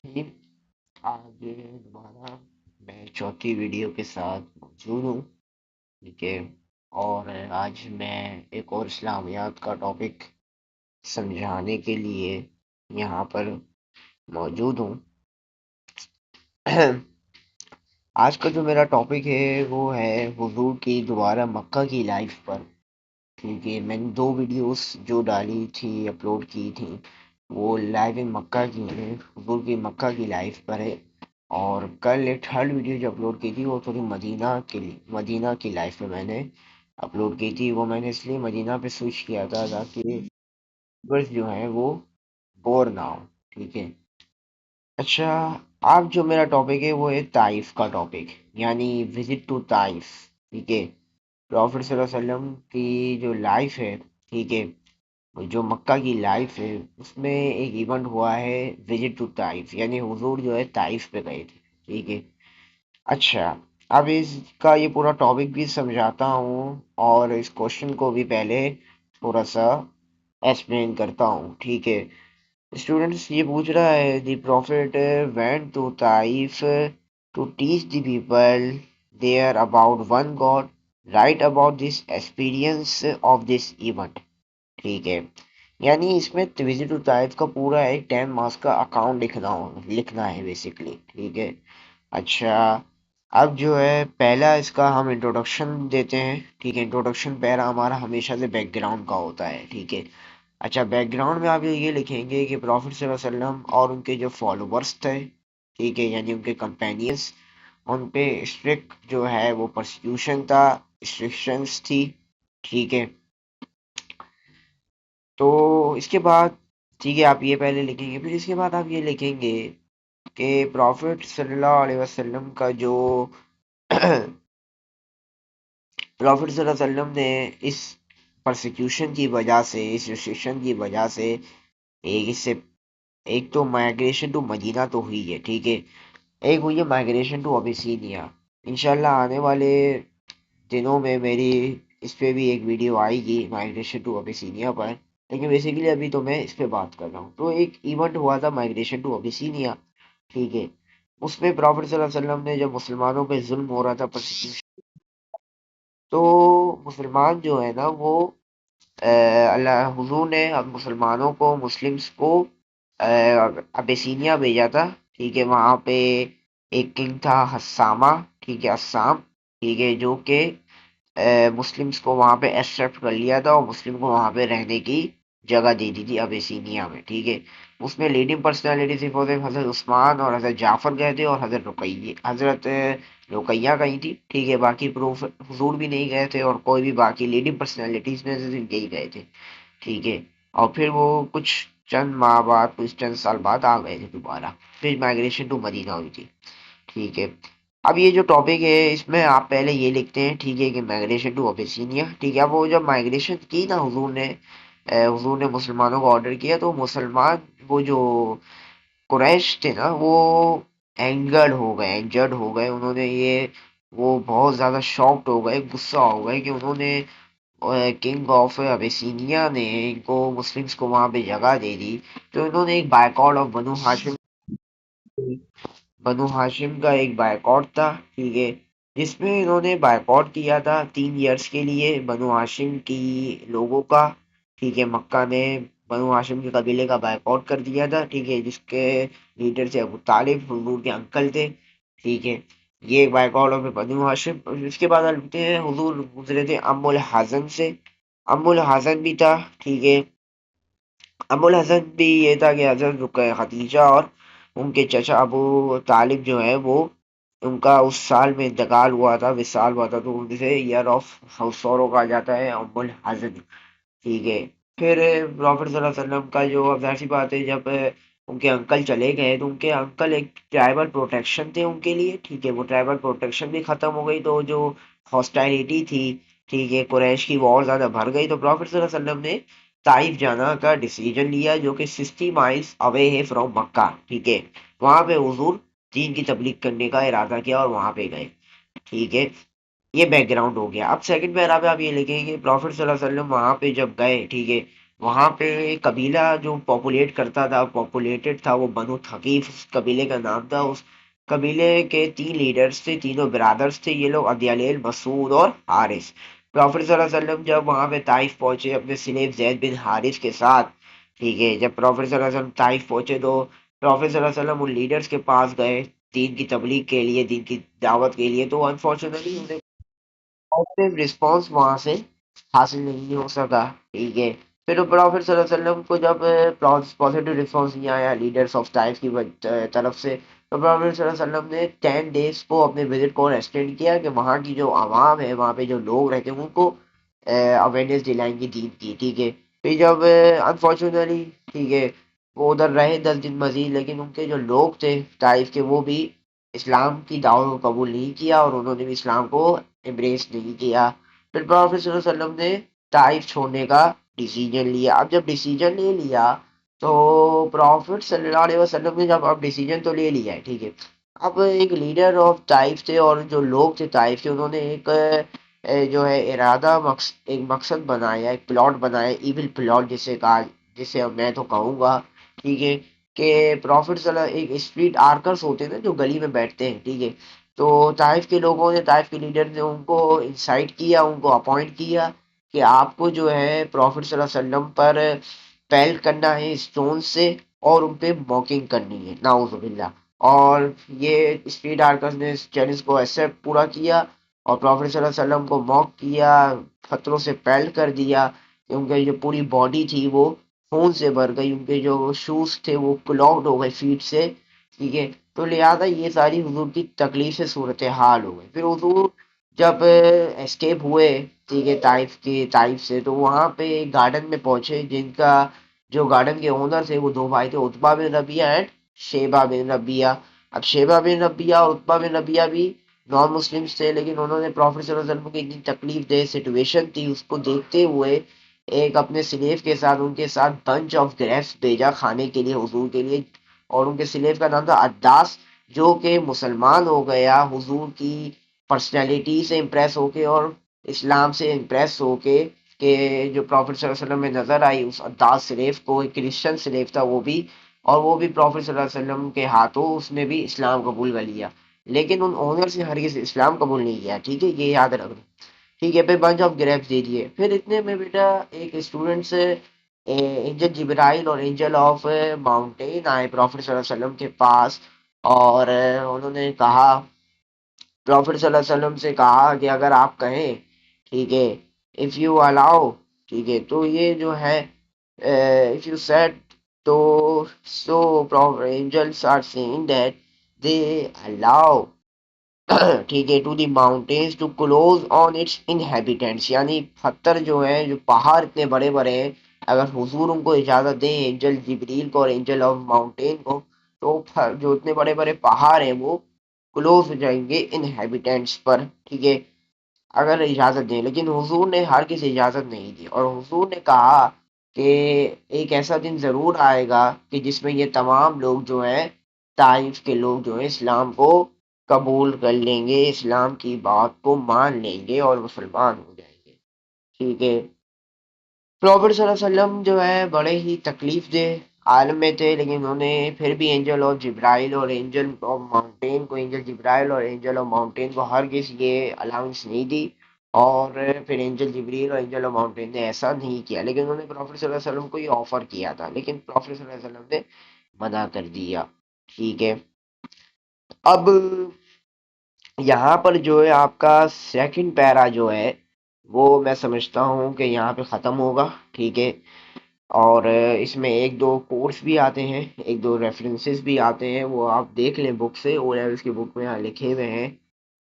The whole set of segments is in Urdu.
جی، آج دوبارہ میں چوتھی ویڈیو کے ساتھ موجود ہوں. ٹھیک ہے. اور آج میں ایک اور اسلامیات کا ٹاپک سمجھانے کے لیے یہاں پر موجود ہوں. آج کا جو میرا ٹاپک ہے وہ ہے حضور کی دوبارہ مکہ کی لائف پر. ٹھیک ہے. میں نے دو ویڈیوز جو ڈالی تھی اپلوڈ کی تھی وہ لائیو ان مکہ کی ہیں، حضور کی مکہ کی لائف پر ہے. اور کل ایک تھرڈ ویڈیو جو اپلوڈ کی تھی وہ تھوڑی مدینہ کی لائف میں میں نے اپلوڈ کی تھی. وہ میں نے اس لیے مدینہ پہ سوئچ کیا تھا تاکہ ویورز جو ہیں وہ بور نہ ہو. ٹھیک ہے. اچھا، اب جو میرا ٹاپک ہے وہ ہے طائف کا ٹاپک، یعنی وزٹ ٹو طائف. ٹھیک ہے. پروفٹ صلی اللہ علیہ وسلم کی جو لائف ہے، ٹھیک ہے، جو مکہ کی لائف ہے اس میں ایک ایونٹ ہوا ہے وزٹ ٹو طائف، یعنی حضور جو ہے طائف پہ گئے تھے. ٹھیک ہے. اچھا، اب اس کا یہ پورا ٹاپک بھی سمجھاتا ہوں اور اس کوشچن کو بھی پہلے تھوڑا سا ایکسپلین کرتا ہوں. ٹھیک ہے. اسٹوڈنٹس یہ پوچھ رہا ہے the prophet went to Taif to teach the people there about one God, right about this experience of this event. ٹھیک ہے. یعنی اس میں وزٹ ٹو طائف کا پورا ایک 10 مارکس کا اکاؤنٹ لکھنا ہے بیسکلی. ٹھیک ہے. اچھا، اب جو ہے پہلا اس کا ہم انٹروڈکشن دیتے ہیں. ٹھیک ہے. انٹروڈکشن پہلا ہمارا ہمیشہ سے بیک گراؤنڈ کا ہوتا ہے. ٹھیک ہے. اچھا، بیک گراؤنڈ میں آپ یہ لکھیں گے کہ پروفٹ صلی اللہ علیہ وسلم اور ان کے جو فالوورس تھے، ٹھیک ہے، یعنی ان کے کمپینینس، ان پہ اسٹرکٹ جو ہے وہ پرسیکیوشن تھا، اسٹرکشنس تھی. ٹھیک ہے. تو اس کے بعد، ٹھیک ہے، آپ یہ پہلے لکھیں گے، پھر اس کے بعد آپ یہ لکھیں گے کہ پروفٹ صلی اللہ علیہ وسلم کا جو پروفٹ صلی اللہ علیہ وسلم نے اس پرسیکیوشن کی وجہ سے، اس ریسٹرکشن کی وجہ سے، اس سے ایک تو مائگریشن ٹو مدینہ تو ہوئی ہے. ٹھیک ہے. ایک ہوئی ہے مائگریشن ٹو ابیسینیا. انشاءاللہ آنے والے دنوں میں میری اس پہ بھی ایک ویڈیو آئے گی مائگریشن ٹو ابیسینیا پر، لیکن بیسیکلی ابھی تو میں اس پہ بات کر رہا ہوں. تو ایک ایونٹ ہوا تھا مائگریشن ٹو ابیسینیا. ٹھیک ہے. اس میں پروفٹ صلی اللہ علیہ وسلم نے جب مسلمانوں پہ ظلم ہو رہا تھا، پرسیکیوشن، تو مسلمان جو ہے نا وہ اللہ حضور نے اب مسلمانوں کو، مسلمس کو ابیسینیا بھیجا تھا. ٹھیک ہے. وہاں پہ ایک کنگ تھا حسامہ، ٹھیک ہے، اسام، ٹھیک ہے، جو کہ مسلمس کو وہاں پہ ایکسیپٹ کر لیا تھا اور مسلم کو وہاں پہ رہنے کی جگہ دے دی تھی ابیسینیا میں. ٹھیک ہے. اس میں لیڈنگ پرسنالٹی تھی حضرت عثمان اور حضرت جعفر گئے تھے اور حضرت رقیہ گئی تھی. ٹھیک ہے. باقی پروف حضور بھی نہیں گئے تھے اور کوئی بھی باقی لیڈنگ پرسنالٹیز میں سے صرف یہی گئے تھے. ٹھیک ہے. اور پھر وہ کچھ چند ماہ بعد، کچھ چند سال بعد آ گئے تھے دوبارہ. پھر مائگریشن ٹو مدینہ ہوئی تھی. ٹھیک ہے. اب یہ جو ٹاپک ہے اس میں آپ پہلے یہ لکھتے ہیں، ٹھیک ہے، کہ مائگریشن ٹو ابیسینیا. ٹھیک ہے. اب وہ جب مائگریشن کی نا حضور نے مسلمانوں کو آرڈر کیا، تو مسلمان، وہ جو قریش تھے نا، وہ انجرڈ ہو گئے. انہوں نے وہ بہت زیادہ شاکڈ ہو گئے، غصہ ہو گئے کہ انہوں نے کنگ آف ابیسینیا نے ان کو، مسلمس کو وہاں پہ جگہ دے دی. تو انہوں نے ایک بائیکاٹ آف بنو ہاشم کا ایک بائیکاٹ تھا. ٹھیک ہے. جس میں انہوں نے بائیکاٹ کیا تھا 3 ایئرس کے لیے بنو ہاشم کی لوگوں کا. ٹھیک ہے. مکہ نے بنو ہاشم کے قبیلے کا بائیکاٹ کر دیا تھا. ٹھیک ہے. جس کے لیڈر تھے ابو طالب، حضور کے انکل تھے. ٹھیک ہے. یہ ایک بائیکاٹ آف بنو ہاشم. اس کے بعد لگتے ہیں حضور گزرے تھے ام الحزن سے. ام الحزن بھی تھا. ٹھیک ہے. ابو الحسن بھی یہ تھا کہ حضرت خدیجہ اور ان کے چچا ابو طالب جو ہے وہ، ان کا اس سال میں انتقال ہوا تھا، وصال ہوا تھا، تو ان سے ایئر آف سورو کہا جاتا ہے، ام الحزن. ٹھیک ہے. پھر پروفٹ صلی اللہ علیہ وسلم کا جو، اب ظاہر سی بات ہے، جب ان کے انکل چلے گئے تو ان کے انکل ایک ٹرائبل پروٹیکشن تھے ان کے لیے. ٹھیک ہے. وہ ٹرائبل پروٹیکشن بھی ختم ہو گئی، تو جو ہاسٹائلٹی تھی، ٹھیک ہے، قریش کی، وہ اور زیادہ بڑھ گئی. تو پروفٹ صلی اللہ علیہ وسلم نے طائف جانا کا ڈیسیجن لیا، جو کہ 60 مائلس اوے ہے فرام مکہ. ٹھیک ہے. وہاں پہ حضور دین کی تبلیغ کرنے کا ارادہ کیا اور وہاں پہ گئے. ٹھیک ہے. یہ بیک گراؤنڈ ہو گیا. اب سیکنڈ پیرا پہ آپ یہ لکھیں کہ پروفٹ صلی اللہ علیہ وسلم وہاں پہ جب گئے، ٹھیک ہے، وہاں پہ قبیلہ جو پاپولیٹڈ تھا وہ بنو تھقیف اس قبیلے کا نام تھا. اس قبیلے کے 3 لیڈرز تھے, تینوں برادرز تھے یہ لوگ, عدیالیل, مسعود اور حارث. پروفیٹ صلی اللہ علیہ وسلم جب وہاں پہ طائف پہنچے اپنے سلیف زید بن حارث کے ساتھ, ٹھیک ہے, جب پروفیٹ صلی اللہ علیہ وسلم طائف پہنچے تو پروفیٹ صلی اللہ علیہ وسلم ان لیڈرز کے پاس گئے دین کی تبلیغ کے لیے, دین کی دعوت کے لیے, تو انفارچونیٹلی انہیں پازیٹیو رسپانس وہاں سے حاصل نہیں ہو سکا, ٹھیک ہے. پھر پروفیٹ صلی اللہ علیہ وسلم کو جب پازیٹیو رسپانس نہیں آیا لیڈرس آف طائف کی طرف سے, تو پروفیٹ صلی اللہ علیہ وسلم نے 10 days کو اپنے وزٹ کو ایکسٹینڈ کیا کہ وہاں کی جو عوام ہے, وہاں پہ جو لوگ رہتے ہیں, ان کو اویئرنیس دلائیں گی دین کی, ٹھیک ہے. پھر جب انفارچونیٹلی, ٹھیک ہے, وہ ادھر رہے 10 دن مزید, لیکن ان کے جو لوگ تھے طائف کے وہ بھی اسلام کی دعوت کو قبول نہیں کیا اور انہوں نے بھی اسلام کو امبریس نہیں کیا. پھر پروفیٹ صلی اللہ علیہ وسلم نے طائف چھوڑنے کا ڈیسیجن لیا. اب جب ڈیسیجن لے لیا تو پروفیٹ صلی اللہ علیہ وسلم نے جب اب ڈیسیجن تو لے لیا ہے, ٹھیک ہے, اب ایک لیڈر آف طائف تھے اور جو لوگ تھے طائف کے, انہوں نے ایک جو ہے ارادہ ایک مقصد بنایا, ایک پلاٹ بنایا, ایون پلاٹ جسے کہا, جسے میں تو کہوں گا, ٹھیک ہے, کہ پروفٹ صلی اللہ ایک اسٹریٹ آرکرس ہوتے ہیں جو گلی میں بیٹھتے ہیں, ٹھیک ہے, تو طائف کے لوگوں نے, طائف کے لیڈر نے ان کو انسائٹ کیا, ان کو اپوائنٹ کیا کہ آپ کو جو ہے پروفٹ صلی اللہ علیہ وسلم پر پیلٹ کرنا ہے اسٹون سے اور ان پہ موکنگ کرنی ہے, نعوذ باللہ. اور یہ اسٹریٹ آرکرز نے اس چیلنج کو ایکسپٹ پورا کیا اور پروفٹ صلی اللہ علیہ وسلم کو موک کیا, پتھروں سے پیلٹ کر دیا کہ ان کی جو پوری باڈی تھی وہ خون سے بھر گئی, ان کے جو شوز تھے وہ کلاگڈ ہو گئے فیٹ سے, ٹھیک ہے. تو لہٰذا یہ ساری حضور کی تکلیف سے صورتحال ہو گئی. پھر حضور جب اسکیپ ہوئے, ٹھیک ہے, طائف سے, تو وہاں پہ ایک گارڈن میں پہنچے جن کا جو گارڈن کے اونر تھے وہ 2 بھائی تھے, عتبہ بن ربیعہ اینڈ شیبہ بن ربیعہ. اب شیبہ بن ربیعہ اور عتبہ بن ربیعہ بھی نان مسلمس تھے, لیکن انہوں نے پروفٹ صلی اللہ علیہ وسلم کی اتنی تکلیف دہ سچویشن تھی اس کو دیکھتے ہوئے ایک اپنے سلیف کے ساتھ, ان کے ساتھ بنچ آف گریپس بھیجا کھانے کے لیے حضور کے لیے, اور ان کے سلیف کا نام تھا عداس, جو کہ مسلمان ہو گیا حضور کی پرسنالٹی سے امپریس ہو کے اور اسلام سے امپریس ہو کے, کہ جو پروفٹ صلی اللہ علیہ وسلم میں نظر آئی اس عداس سلیف کو, ایک کرسچن سلیف تھا وہ بھی, اور وہ بھی پروفٹ صلی اللہ علیہ وسلم کے ہاتھوں اس نے بھی اسلام قبول کر لیا, لیکن ان اونر سے ہرگز اسلام قبول نہیں کیا, ٹھیک ہے, یہ یاد رکھنا, ٹھیک ہے. پھر بنچ آف گریپس دے دیے. پھر اتنے میں بیٹا ایک اسٹوڈنٹ سے اینجل جبرائیل اور اینجل آف ماؤنٹین آئے پروفٹ صلی اللہ علیہ وسلم کے پاس, اور انہوں نے کہا, پروفٹ صلی اللہ علیہ وسلم سے کہا کہ اگر آپ کہیں, ٹھیک ہے, اف یو الاؤ, ٹھیک ہے, تو یہ جو ہے اف یو سیٹ, تو so angels are seeing that they allow, ٹھیک ہے, to the mountains to close on its inhabitants, یعنی پتھر جو ہیں, جو پہاڑ اتنے بڑے بڑے ہیں, اگر حضور ان کو اجازت دیں اینجل جبریل کو اور اینجل آف ماؤنٹین کو, تو جو اتنے بڑے بڑے پہاڑ ہیں وہ کلوز ہو جائیں گے انہیبیٹینٹس پر, ٹھیک ہے, اگر اجازت دیں. لیکن حضور نے ہر کسی اجازت نہیں دی, اور حضور نے کہا کہ ایک ایسا دن ضرور آئے گا کہ جس میں یہ تمام لوگ جو ہیں, طائف کے لوگ جو ہیں, اسلام کو قبول کر لیں گے, اسلام کی بات کو مان لیں گے اور مسلمان ہو جائیں گے, ٹھیک ہے. پروفٹ صلی اللہ علیہ وسلم جو ہے بڑے ہی تکلیف دہ عالم میں تھے, لیکن انہوں نے پھر بھی اینجل آف جبرائیل اور اینجل آف ماؤنٹین کو, اینجل جبرائیل اور اینجل آف ماؤنٹین کو ہرگز یہ الاؤنس نہیں دی, اور پھر اینجل جبریل اور اینجل آف ماؤنٹین نے ایسا نہیں کیا, لیکن انہوں نے پروفٹ صلی اللہ علیہ وسلم کو یہ آفر کیا تھا, لیکن پروفٹ صلی اللہ علیہ وسلم نے منع کر دیا, ٹھیک ہے. اب یہاں پر جو ہے آپ کا سیکنڈ پیرا جو ہے وہ میں سمجھتا ہوں کہ یہاں پہ ختم ہوگا, ٹھیک ہے, اور اس میں ایک دو کوٹس بھی آتے ہیں, ایک دو ریفرنسز بھی آتے ہیں, وہ آپ دیکھ لیں بک سے, او لیولس کی بک میں لکھے ہوئے ہیں.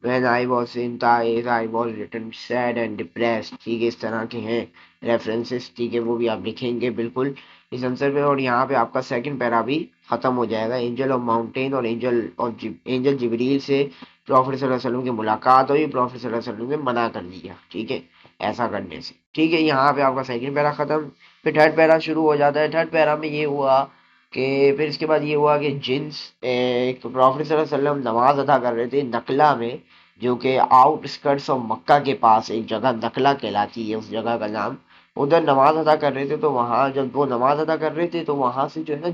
when I was in Thais I was written sad and depressed, ٹھیک ہے, اس طرح کے ہیں ریفرنسز, ٹھیک ہے, وہ بھی آپ لکھیں گے بالکل اس آنسر پہ. اور یہاں پہ آپ کا سیکنڈ پیرا بھی ختم ہو جائے گا. اینجل آف ماؤنٹین اور اینجل جبریل سے پروفٹ صلی اللہ علیہ وسلم کی ملاقات ہوئی, پروفٹ صلی اللہ علیہ وسلم نے منع کر دیا, ٹھیک ہے, ایسا کرنے سے, ٹھیک ہے. یہاں پہ آپ کا سیکنڈ پیرا ختم. پھر تھرڈ پیرا شروع ہو جاتا ہے. تھرڈ پیرا میں یہ ہوا کہ پھر اس کے بعد یہ ہوا کہ جنس, پروفٹ صلی اللہ علیہ وسلم نماز ادا کر رہے تھے نقلا میں, جو کہ آؤٹ اسکرٹس آف مکہ کے پاس ایک جگہ نقلا کہلاتی ہے, اس جگہ کا نام, ادھر نماز ادا کر رہے تھے، تو وہاں جب وہ نماز ادا کر رہے تھے تو وہاں سے جو ہے نا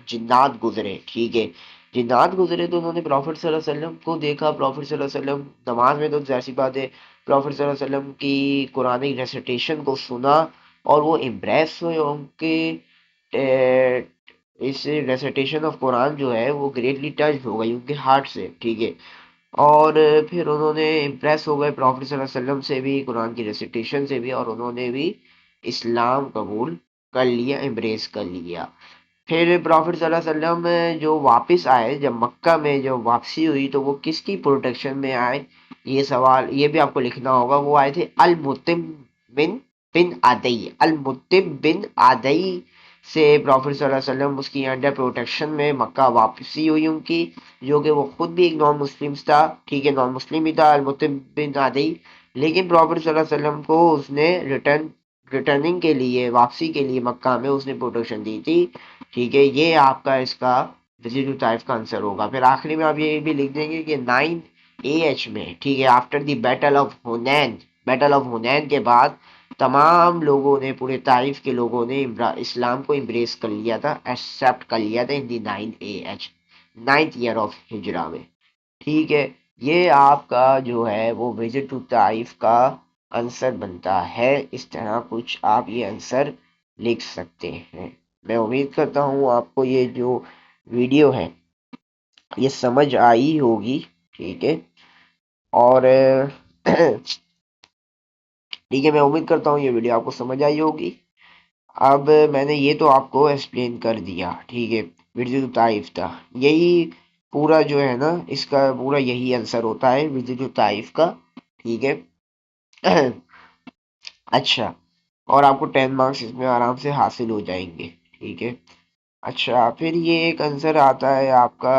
جنات گزرے، ٹھیک ہے، جنات گزرے تو انہوں نے پروفٹ صلی اللہ علیہ وسلم کو دیکھا. پروفٹ صلی اللہ علیہ وسلم نماز میں، تو ظاہر سی بات ہے پروفٹ صلی اللہ علیہ وسلم کی قرآن ریسیٹیشن کو سنا اور وہ امپریس ہوئے. ان کے اس ریسیٹیشن آف قرآن جو ہے وہ گریٹلی ٹچ ہو گئی ان کے ہارٹ سے، ٹھیک ہے. اور پھر انہوں نے امپریس ہو گئے پروفٹ صلی اللہ علیہ وسلم سے بھی، قرآن کی ریسیٹیشن سے بھی، اور انہوں نے بھی اسلام قبول کر لیا، امبریس کر لیا. پھر پروفٹ صلی اللہ علیہ وسلم جو واپس آئے، جب مکہ میں جو واپسی ہوئی تو وہ کس کی پروٹیکشن میں آئے؟ یہ سوال یہ بھی آپ کو لکھنا ہوگا. وہ آئے تھے المتم بن بن آدئی، المتم بن آدئی سے پروفٹ صلی اللہ علیہ وسلم اس کی انڈر پروٹیکشن میں مکہ واپسی ہوئی ان کی، جو کہ وہ خود بھی ایک نان مسلم تھا، ٹھیک ہے، نان مسلم ہی تھا المتم بن آدئی. لیکن پروفٹ صلی اللہ علیہ وسلم کو اس نے ریٹرننگ کے لیے، واپسی کے لیے مکہ میں اس نے پروٹیکشن دی تھی، ٹھیک ہے. یہ آپ کا اس کا وزٹ ٹو طائف کا آنسر ہوگا. پھر آخری میں آپ یہ بھی لکھ دیں گے کہ 9 AH میں، ٹھیک ہے، after the battle of Hunain, battle of Hunain کے بعد تمام لوگوں نے، پورے طائف کے لوگوں نے اسلام کو امبریس کر لیا تھا، ایکسیپٹ کر لیا تھا ان دی 9 AH، 9th ایئر آف ہجرا میں، ٹھیک ہے. یہ آپ کا جو ہے وہ وزٹ ٹو طائف کا آنسر بنتا ہے. اس طرح کچھ آپ یہ آنسر لکھ سکتے ہیں. میں امید کرتا ہوں آپ کو یہ جو ویڈیو ہے یہ سمجھ آئی ہوگی، ٹھیک ہے. اور ٹھیک ہے، میں امید کرتا ہوں یہ ویڈیو آپ کو سمجھ آئی ہوگی. اب میں نے یہ تو آپ کو ایکسپلین کر دیا، ٹھیک ہے، وزٹ ٹو طائف تھا. یہی پورا جو ہے نا اس کا پورا یہی آنسر ہوتا ہے وزٹ ٹو طائف کا، ٹھیک ہے. اچھا، اور آپ کو 10 مارکس اس میں آرام سے حاصل ہو جائیں گے، ٹھیک ہے. اچھا، پھر یہ ایک آنسر آتا ہے آپ کا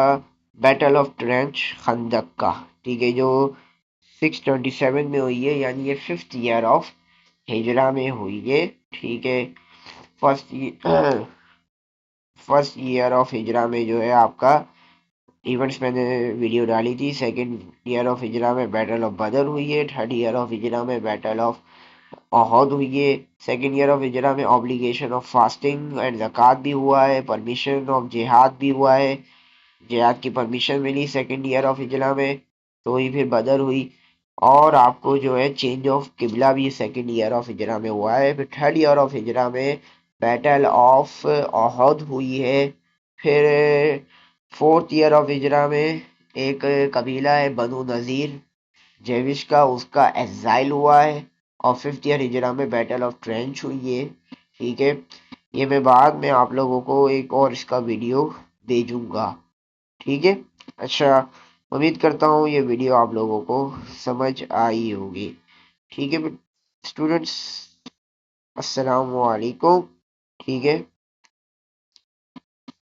بیٹل آف ٹرینچ خندق کا، ٹھیک ہے، جو 627 میں ہوئی ہے، یعنی یہ 5th ایئر آف ہجرا میں ہوئی ہے، ٹھیک ہے. فرسٹ فرسٹ ایئر آف ہجرا میں جو ہے آپ کا ایونٹس میں نے ویڈیو ڈالی تھی. 2nd ایئر آف ہجرا میں بیٹل آف بدر ہوئی ہے. 3rd ایئر آف ہجرا میں بیٹل آف احد ہوئی ہے. 2nd ایئر آف ہجرا میں اوبلیگیشن آف فاسٹنگ اینڈ زکوٰۃ بھی ہوا ہے. پرمیشن آف جہاد بھی ہوا ہے، جہاد کی پرمیشن ملی 2nd ایئر آف ہجرا میں، تو ہی پھر بدر ہوئی. اور آپ کو جو ہے چینج آف قبلہ بھی 2nd ایئر آف ہجرا میں ہوا ہے. پھر 3rd ایئر آف ہجرا میں بیٹل آف احد ہوئی ہے. پھر 4th ایئر آف ہجرا میں ایک قبیلہ ہے بنو نذیر جیوش کا، اس کا ایگزائل ہوا ہے. اور 5th ایئر ہجرا میں بیٹل آف ٹرینچ ہوئی ہے، ٹھیک ہے. یہ میں بعد میں آپ لوگوں کو ایک اور اس کا ویڈیو بھیجوں گا، ٹھیک ہے. اچھا، امید کرتا ہوں یہ ویڈیو آپ لوگوں کو سمجھ آئی ہوگی، ٹھیک ہے اسٹوڈنٹس. السلام علیکم، ٹھیک ہے.